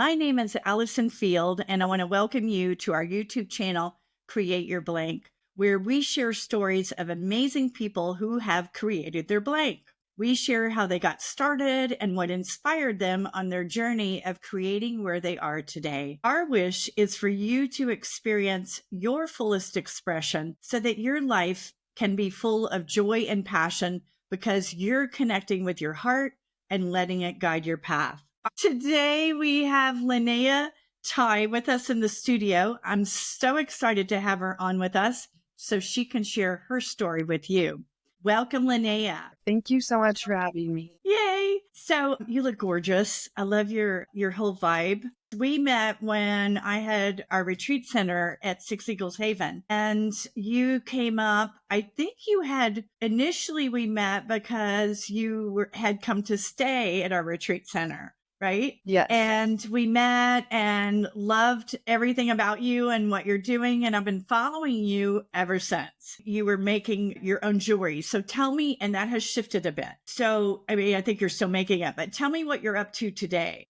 My name is Allison Field, and I want to welcome you to our YouTube channel, Create Your Blank, where we share stories of amazing people who have created their blank. We share how they got started and what inspired them on their journey of creating where they are today. Our wish is for you to experience your fullest expression so that your life can be full of joy and passion because you're connecting with your heart and letting it guide your path. Today we have Lynnea Tai with us in the studio. I'm so excited to have her on with us so she can share her story with you. Welcome, Lynnea. Thank you so much for having me. Yay. So you look gorgeous. I love your whole vibe. We met when I had our retreat center at Six Eagles Haven, and you came up. I think you had initially we met because you had come to stay at our retreat center, right? Yes. And we met and loved everything about you and what you're doing. And I've been following you ever since. You were making your own jewelry. So tell me, and that has shifted a bit. So, I mean, I think you're still making it, but tell me what you're up to today.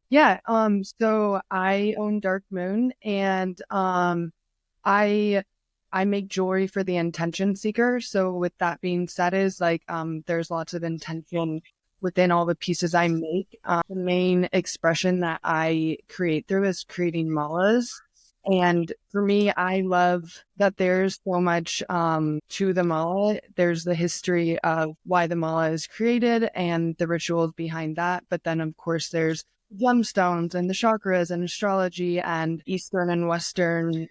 Yeah. So I own DarcMoon, and I make jewelry for the intention seeker. So with that being said, is like there's lots of intention within all the pieces I make. The main expression that I create through is creating malas. And for me, I love that there's so much to the mala. There's the history of why the mala is created and the rituals behind that. But then, of course, there's gemstones and the chakras and astrology and Eastern and Western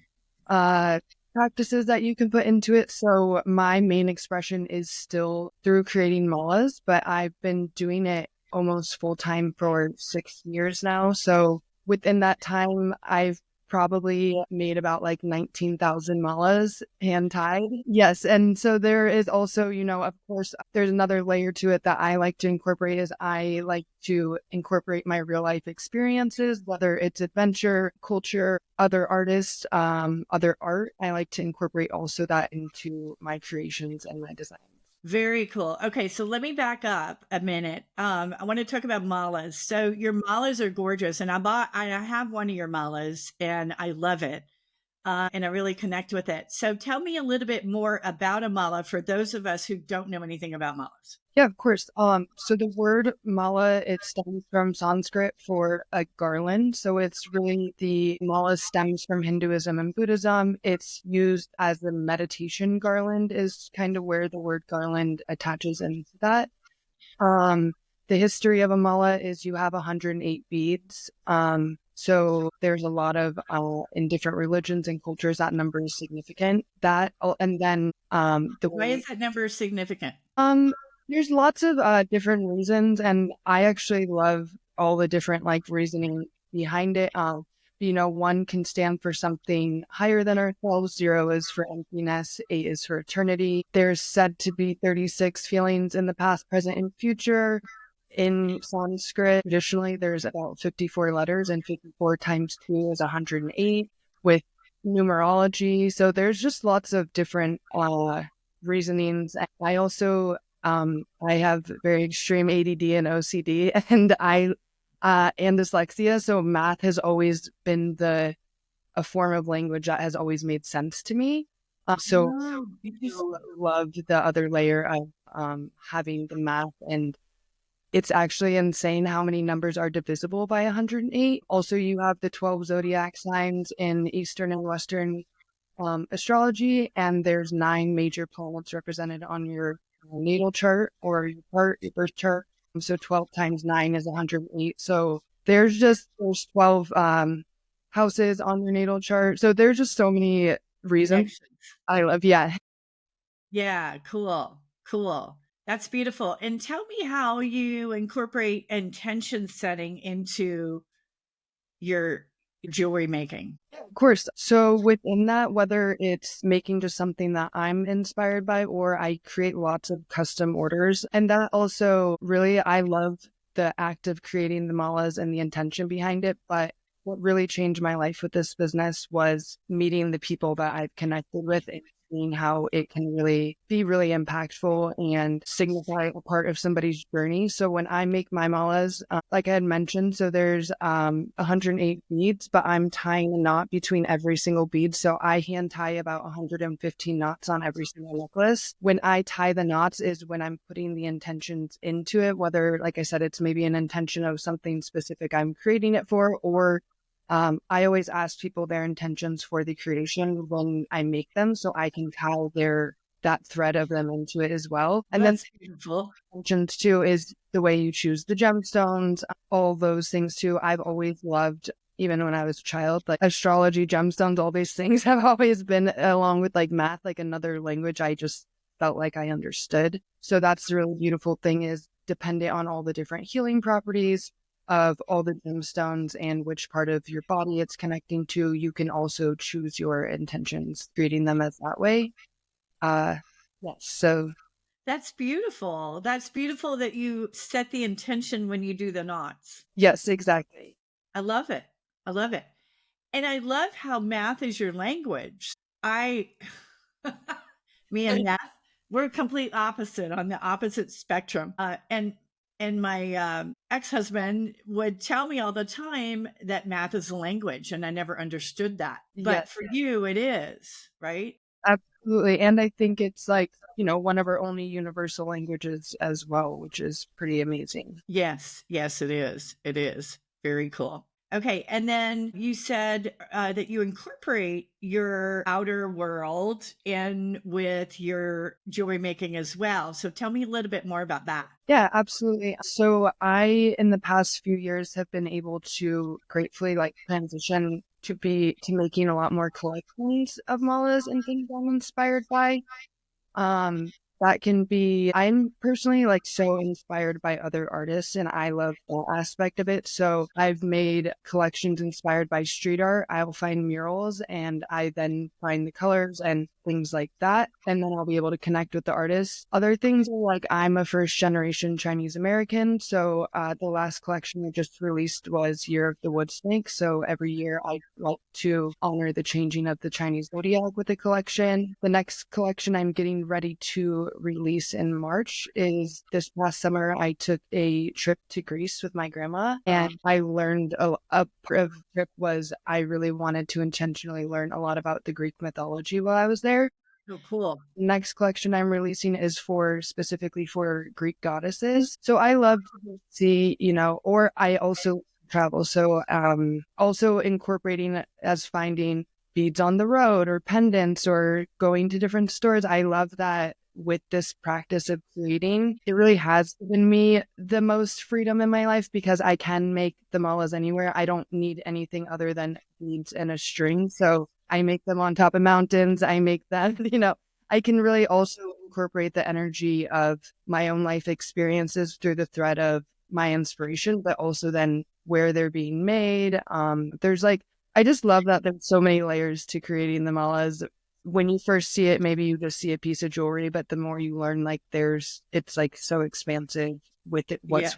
practices that you can put into it. So my main expression is still through creating malas, but I've been doing it almost full time for 6 years now. So within that time, I've probably made about like 19,000 malas hand tied. Yes. And so there is also, of course, there's another layer to it that I like to incorporate is I like to incorporate my real life experiences, whether it's adventure, culture, other artists, other art. I like to incorporate also that into my creations and my design. Very cool. Okay, so let me back up a minute. I want to talk about malas. So your malas are gorgeous, and I have one of your malas, and I love it, and I really connect with it. So tell me a little bit more about a mala for those of us who don't know anything about malas. Yeah, of course. So the word mala, it stems from Sanskrit for a garland. So it's really the mala stems from Hinduism and Buddhism. It's used as a meditation garland is kind of where the word garland attaches into that. The history of a mala is you have 108 beads. So there's a lot of, in different religions and cultures, that number is significant. And then Why is that number significant? There's lots of different reasons, and I actually love all the different reasoning behind it. One can stand for something higher than ourselves. 0 is for emptiness. 8 is for eternity. There's said to be 36 feelings in the past, present, and future. In Sanskrit, traditionally, there's about 54 letters, and 54 times 2 is 108 with numerology. So there's just lots of different reasonings. I also I have very extreme ADD and OCD, and and dyslexia. So math has always been a form of language that has always made sense to me. I love the other layer of having the math, and it's actually insane how many numbers are divisible by 108. Also, you have the 12 zodiac signs in Eastern and Western astrology, and there's 9 major planets represented on your natal chart or your birth chart. So 12 times 9 is 108. So there's 12 houses on your natal chart. So there's just so many reasons. I love, yeah. Yeah, cool. That's beautiful. And tell me how you incorporate intention setting into your jewelry making. Of course. So within that, whether it's making just something that I'm inspired by, or I create lots of custom orders. And that also really, I love the act of creating the malas and the intention behind it. But what really changed my life with this business was meeting the people that I've connected with and seeing how it can really be really impactful and signify a part of somebody's journey. So when I make my malas, like I had mentioned, so there's 108 beads, but I'm tying a knot between every single bead. So I hand tie about 115 knots on every single necklace. When I tie the knots is when I'm putting the intentions into it, whether, like I said, it's maybe an intention of something specific I'm creating it for, or I always ask people their intentions for the creation when I make them, so I can tie that thread of them into it as well. And That's beautiful. intentions too is the way you choose the gemstones, all those things too. I've always loved, even when I was a child, like astrology, gemstones, all these things have always been, along with like math, like another language I just felt like I understood. So that's the really beautiful thing, is dependent on all the different healing properties of all the gemstones and which part of your body it's connecting to, you can also choose your intentions, creating them as that way. Yes. So That's beautiful. That's beautiful that you set the intention when you do the knots. yes, exactly. I love it. I love it. And I love how math is your language. I, me and math, we're complete opposite on the opposite spectrum. And my ex-husband would tell me all the time that math is a language, and I never understood that. But Yes, for you, it is, right? absolutely. And I think it's like, one of our only universal languages as well, which is pretty amazing. Yes, yes, it is. It is. Very cool. Okay. And then you said that you incorporate your outer world in with your jewelry making as well. So tell me a little bit more about that. Yeah, absolutely. So I, in the past few years, have been able to gratefully like transition to making a lot more collections of malas and things I'm inspired by. That can be, I'm personally like so inspired by other artists, and I love that aspect of it. So I've made collections inspired by street art. I'll find murals and I then find the colors and things like that. And then I'll be able to connect with the artists. Other things are like, I'm a first generation Chinese American. So the last collection I just released was Year of the Wood Snake. So every year I like to honor the changing of the Chinese zodiac with the collection. The next collection I'm getting ready to release in March is, this past summer I took a trip to Greece with my grandma, and I learned a part of the trip was I really wanted to intentionally learn a lot about the Greek mythology while I was there. Oh, cool. Next collection I'm releasing is specifically for Greek goddesses. So I love to see, or I also travel. So also incorporating as finding beads on the road or pendants or going to different stores. I love that with this practice of creating, it really has given me the most freedom in my life, because I can make the malas anywhere. I don't need anything other than beads and a string. So I make them on top of mountains. I make them, I can really also incorporate the energy of my own life experiences through the thread of my inspiration, but also then where they're being made. There's like, I just love that there's so many layers to creating the malas. When you first see it, maybe you just see a piece of jewelry, but the more you learn, like it's like so expansive with it. Yes.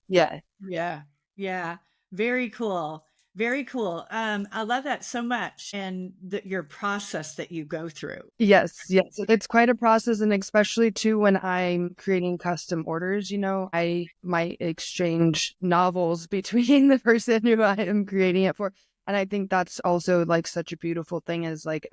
Yeah. Yeah. Yeah. Very cool. Very cool. I love that so much, and your process that you go through. Yes. It's quite a process, and especially too when I'm creating custom orders, I might exchange novels between the person who I am creating it for. And I think that's also like such a beautiful thing, is like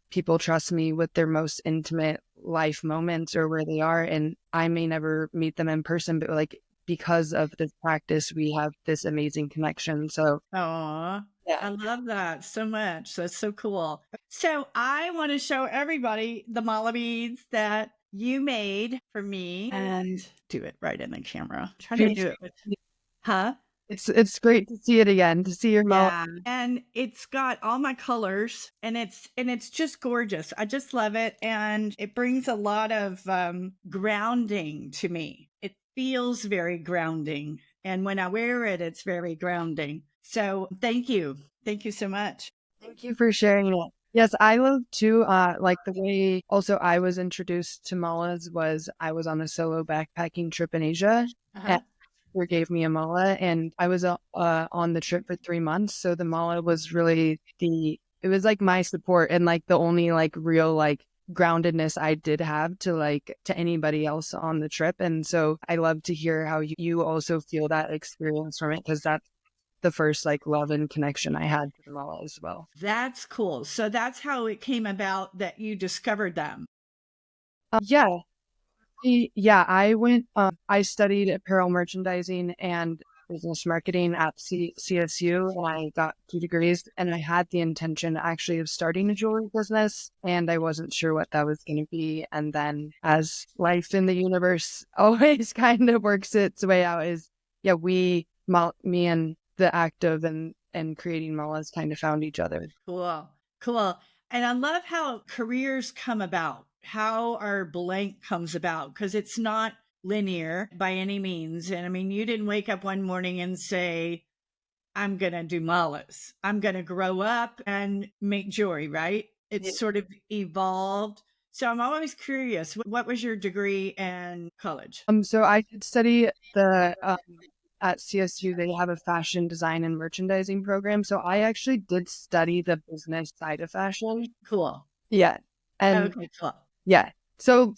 people trust me with their most intimate life moments or where they are, and I may never meet them in person, but like because of this practice, we have this amazing connection. So, Oh, yeah. I love that so much. That's so cool. So I want to show everybody the mala beads that you made for me, and do it right in the camera. Try to do it. Huh? It's great to see it again, to see your mala. Yeah. And it's got all my colors, and it's just gorgeous. I just love it, and it brings a lot of grounding to me. It feels very grounding, and when I wear it, it's very grounding. So thank you. Thank you so much. Thank you for sharing it. Yes, I love too. Like the way also I was introduced to malas was I was on a solo backpacking trip in Asia. Uh-huh. And gave me a mala, and I was on the trip for 3 months. So the mala was really it was like my support, and like the only like real like groundedness I did have to anybody else on the trip. And so I love to hear how you also feel that experience from it, because that's the first love and connection I had to Mala as well. That's cool. So that's how it came about that you discovered them. Yeah. Yeah, I studied apparel merchandising and business marketing at CSU, and I got 2 degrees, and I had the intention actually of starting a jewelry business, and I wasn't sure what that was going to be. And then, as life in the universe always kind of works its way out, yeah, me and the active and creating Malas kind of found each other. Cool. Cool. And I love how careers come about, how our blank comes about, because it's not linear by any means. And I mean, you didn't wake up one morning and say, I'm going to do mullets. I'm going to grow up and make jewelry, right? It's sort of evolved. So I'm always curious, what was your degree in college? So I did study at CSU, they have a fashion design and merchandising program. So I actually did study the business side of fashion. Cool. Yeah. And Okay, cool. yeah. So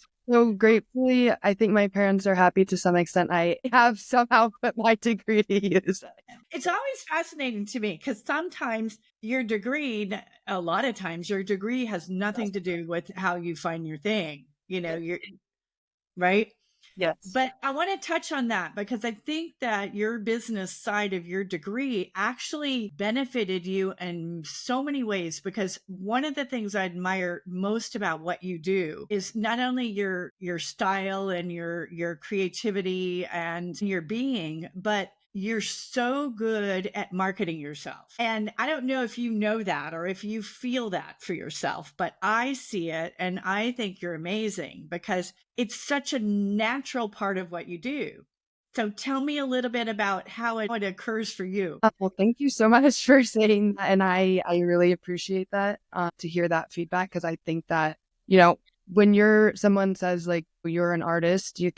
gratefully, I think my parents are happy to some extent. I have somehow put my degree to use. It's always fascinating to me because sometimes your degree, a lot of times your degree has nothing to do with how you find your thing, you're right. Yes. But I want to touch on that because I think that your business side of your degree actually benefited you in so many ways, because one of the things I admire most about what you do is not only your style and your creativity and your being, but you're so good at marketing yourself. And I don't know if you know that or if you feel that for yourself, but I see it and I think you're amazing because it's such a natural part of what you do. So tell me a little bit about how it occurs for you. Well, thank you so much for saying that. And I really appreciate that, to hear that feedback, because I think that, when someone says you're an artist, you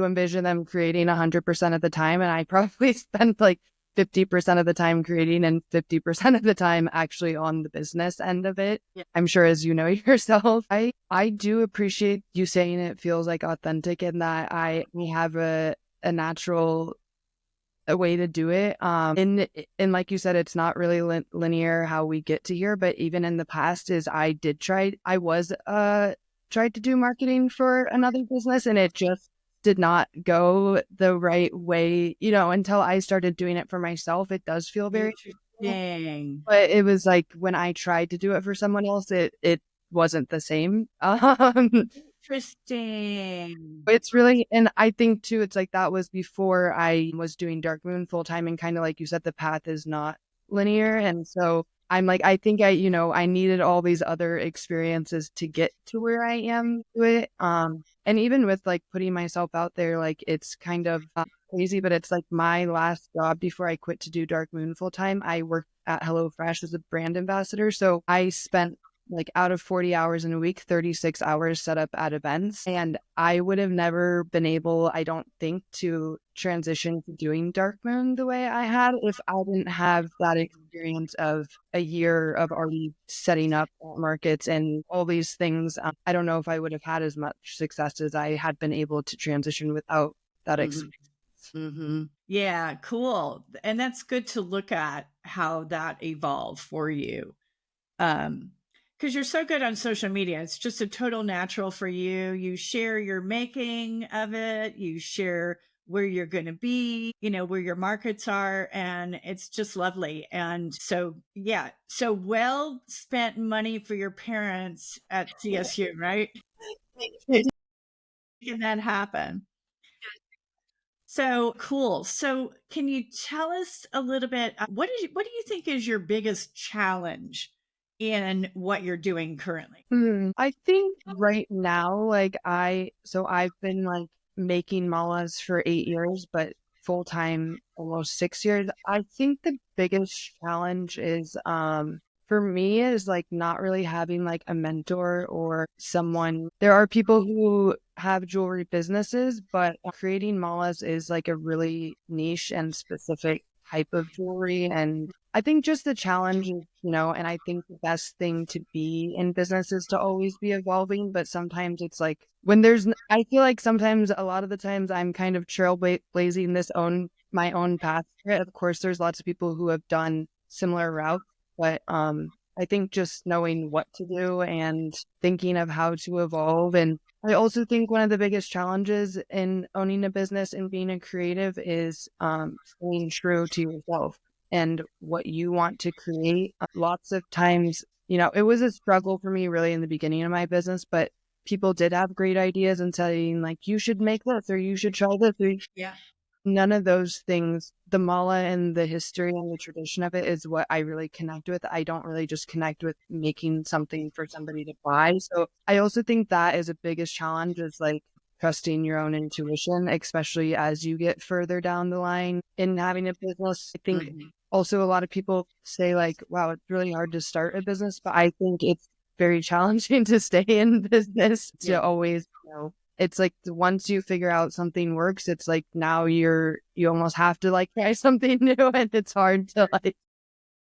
envision them creating 100% of the time. And I probably spend 50% of the time creating and 50% of the time actually on the business end of it. Yeah. I'm sure, as you know yourself, I do appreciate you saying it feels authentic, and that we have a natural way to do it. And like you said, it's not really linear how we get to here, but even in the past I was tried to do marketing for another business, and it just did not go the right way, until I started doing it for myself. It does feel very Dang. but it was when I tried to do it for someone else, it wasn't the same. Interesting. It's really, and I think too, it's that was before I was doing DarcMoon full time, and kind of like you said, the path is not linear. And so I'm I think I needed all these other experiences to get to where I am with it. And even with putting myself out there, it's kind of crazy, but it's my last job before I quit to do DarcMoon full time. I worked at HelloFresh as a brand ambassador. So I spent out of 40 hours in a week, 36 hours set up at events. And I would have never been able, I don't think, to transition to doing DarcMoon the way I had if I didn't have that experience of a year of already setting up markets and all these things. I don't know if I would have had as much success as I had been able to transition without that experience. Mm-hmm. Yeah, cool. And that's good to look at how that evolved for you. Because you're so good on social media. It's just a total natural for you. You share your making of it, you share where you're going to be, where your markets are, and it's just lovely. And so, yeah, so well spent money for your parents at CSU, right? Making that happen. So cool. So can you tell us a little bit, what do you think is your biggest challenge in what you're doing currently? I think right now, I've been making malas for 8 years, but full time almost 6 years. I think the biggest challenge is, for me, is not really having a mentor or someone. There are people who have jewelry businesses, but creating malas is a really niche and specific type of jewelry. And I think just the challenge, and I think the best thing to be in business is to always be evolving. But sometimes it's like I feel like sometimes a lot of the times I'm kind of trailblazing my own path. Of course, there's lots of people who have done similar routes, but I think just knowing what to do and thinking of how to evolve. And I also think one of the biggest challenges in owning a business and being a creative is staying true to yourself and what you want to create. Lots of times, it was a struggle for me really in the beginning of my business, but people did have great ideas and saying like, you should make this or you should try this. Yeah. None of those things, the mala and the history and the tradition of it is what I really connect with. I don't really just connect with making something for somebody to buy. So I also think that is a biggest challenge is like trusting your own intuition, especially as you get further down the line in having a business. I think also a lot of people say like, wow, it's really hard to start a business, but I think it's very challenging to stay in business to always, it's like once you figure out something works, it's like now you almost have to like try something new and it's hard to like.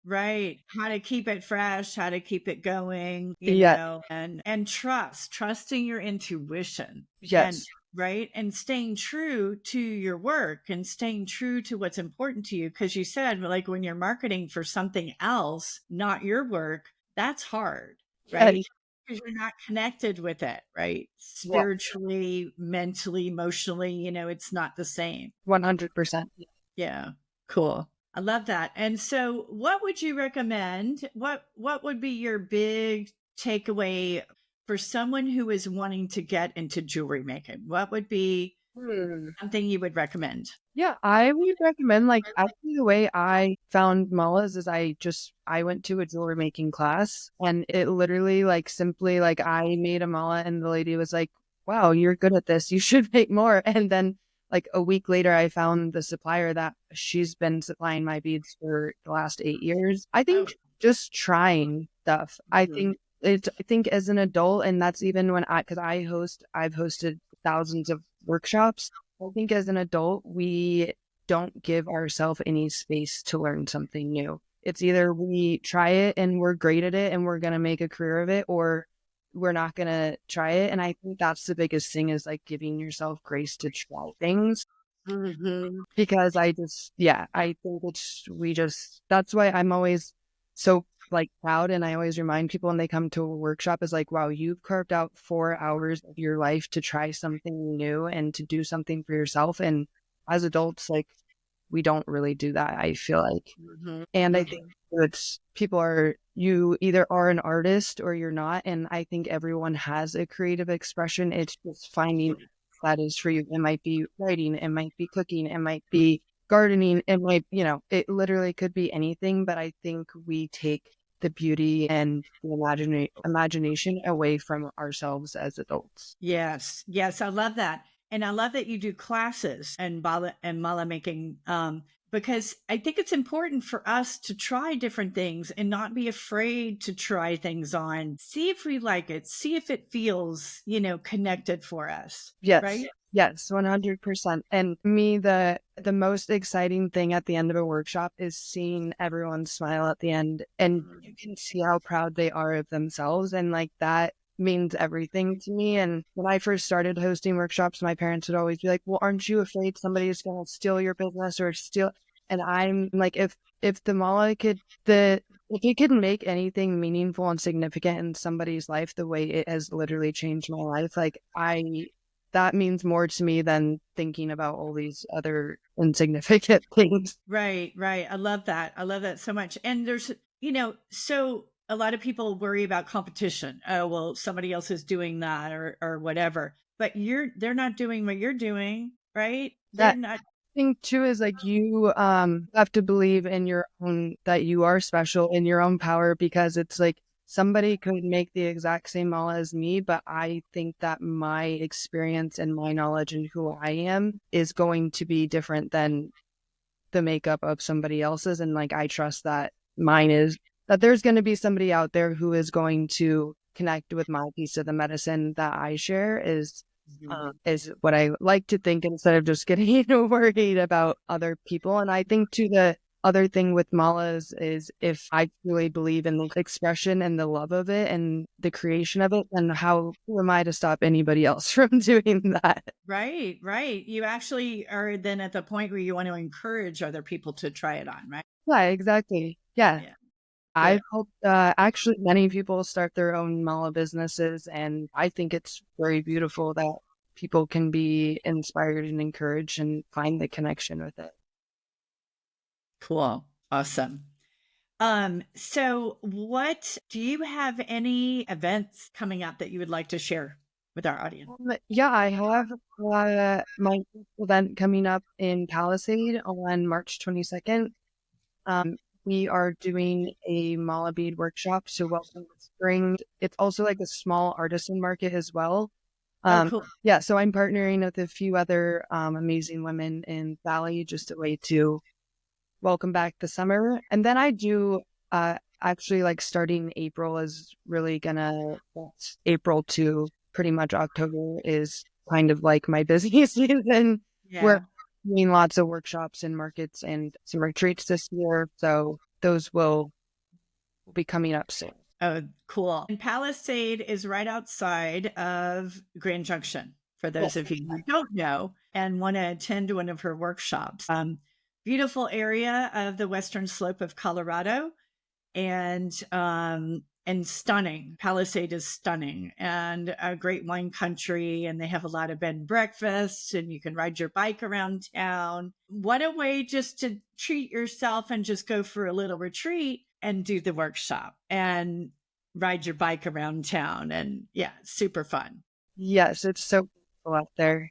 Right. How to keep it fresh, how to keep it going, and trusting your intuition. Yes. And right. And staying true to your work and staying true to what's important to you. Cause you said like when you're marketing for something else, not your work, that's hard. Right. Because you're not connected with it, right? Spiritually, mentally, emotionally, it's not the same. 100%. Yeah. Cool. I love that. And so what would you recommend? What would be your big takeaway for someone who is wanting to get into jewelry making? What would be something you would recommend? Yeah, I would recommend like actually the way I found malas is I went to a jewelry making class and it literally like simply like I made a mala and the lady was like, wow, you're good at this. You should make more. And then like a week later, I found the supplier that she's been supplying my beads for the last 8 years. I think just trying stuff. I think as an adult, and that's even when I've hosted thousands of workshops. I think as an adult, we don't give ourselves any space to learn something new. It's either we try it and we're great at it and we're going to make a career of it, or we're not going to try it. And I think that's the biggest thing is like giving yourself grace to try things. Because I think that's why I'm always so like proud. And I always remind people when they come to a workshop is like, wow, you've carved out 4 hours of your life to try something new and to do something for yourself. And as adults, like we don't really do that, I feel like. And I think you either are an artist or you're not. And I think everyone has a creative expression. It's just finding that is for you. It might be writing, it might be cooking, it might be gardening, it might, it literally could be anything. But I think we take the beauty and the imagination away from ourselves as adults. Yes. Yes. I love that. And I love that you do classes and mala making, because I think it's important for us to try different things and not be afraid to try things on. See if we like it. See if it feels, connected for us. Yes. Right? Yes, 100%. And me, the most exciting thing at the end of a workshop is seeing everyone smile at the end, and you can see how proud they are of themselves. And like that means everything to me. And when I first started hosting workshops, my parents would always be like, well, aren't you afraid somebody is going to steal your business or steal? And I'm like, if the mala if it could make anything meaningful and significant in somebody's life the way it has literally changed my life, like that means more to me than thinking about all these other insignificant things. Right, right. I love that. I love that so much. And there's, so a lot of people worry about competition. Oh, well, somebody else is doing that or whatever. But they're not doing what you're doing, right? They're not. Thing too is like you have to believe in your own, that you are special in your own power, because it's like somebody could make the exact same mala as me, but I think that my experience and my knowledge and who I am is going to be different than the makeup of somebody else's. And like I trust that that there's going to be somebody out there who is going to connect with my piece of the medicine that I share is what I like to think, instead of just getting worried about other people. And I think to other thing with malas is if I really believe in the expression and the love of it and the creation of it, then who am I to stop anybody else from doing that? Right, right. You actually are then at the point where you want to encourage other people to try it on, right? Yeah, exactly. Yeah. Yeah, good. I've helped actually many people start their own mala businesses, and I think it's very beautiful that people can be inspired and encouraged and find the connection with it. Cool. Awesome. So what do you have any events coming up that you would like to share with our audience? Yeah, I have my event coming up in Palisade on March 22nd. We are doing a mala bead workshop to welcome the spring. It's also like a small artisan market as well. Oh, cool. Yeah, so I'm partnering with a few other amazing women in Valley, just a way to welcome back the summer. And then I do actually like starting April is really gonna April to pretty much October is kind of like my busiest season. We're Yeah. doing lots of workshops and markets and some retreats this year. So those will be coming up soon. Oh, cool. And Palisade is right outside of Grand Junction, for those Yes. of you who don't know and want to attend one of her workshops. Beautiful area of the western slope of Colorado, and stunning. Palisade is stunning and a great wine country, and they have a lot of bed and breakfasts, and you can ride your bike around town. What a way just to treat yourself and just go for a little retreat and do the workshop and ride your bike around town. And yeah, super fun. Yes, it's so beautiful out there.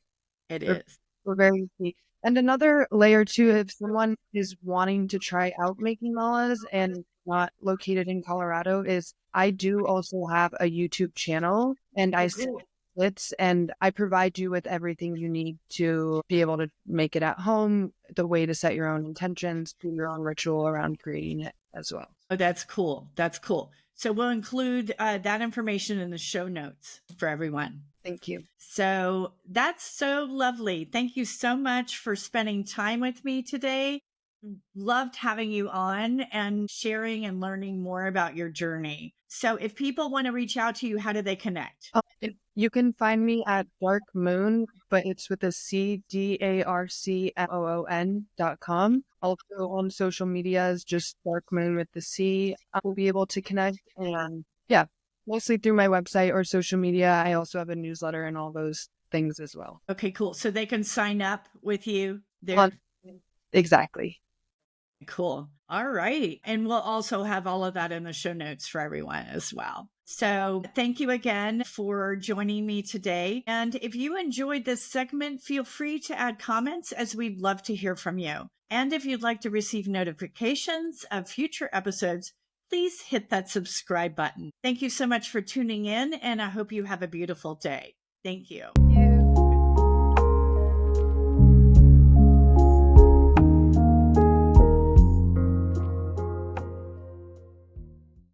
It We're, is. we're very lucky. And another layer too, if someone is wanting to try out making malas and not located in Colorado, is I do also have a YouTube channel and I Oh, sell cool. kits and I provide you with everything you need to be able to make it at home, the way to set your own intentions, do your own ritual around creating it as well. Oh, that's cool. That's cool. So we'll include that information in the show notes for everyone. Thank you. So that's so lovely. Thank you so much for spending time with me today. Loved having you on and sharing and learning more about your journey. So if people want to reach out to you, how do they connect? You can find me at DarcMoon, but it's with a C, DarcMoon.com. Also on social media is just DarcMoon with the C. I will be able to connect and yeah, mostly through my website or social media. I also have a newsletter and all those things as well. Okay, cool. So they can sign up with you On, there. exactly. Cool. All right. And we'll also have all of that in the show notes for everyone as well. So thank you again for joining me today. And if you enjoyed this segment, feel free to add comments as we'd love to hear from you. And if you'd like to receive notifications of future episodes, please hit that subscribe button. Thank you so much for tuning in, and I hope you have a beautiful day. Thank you.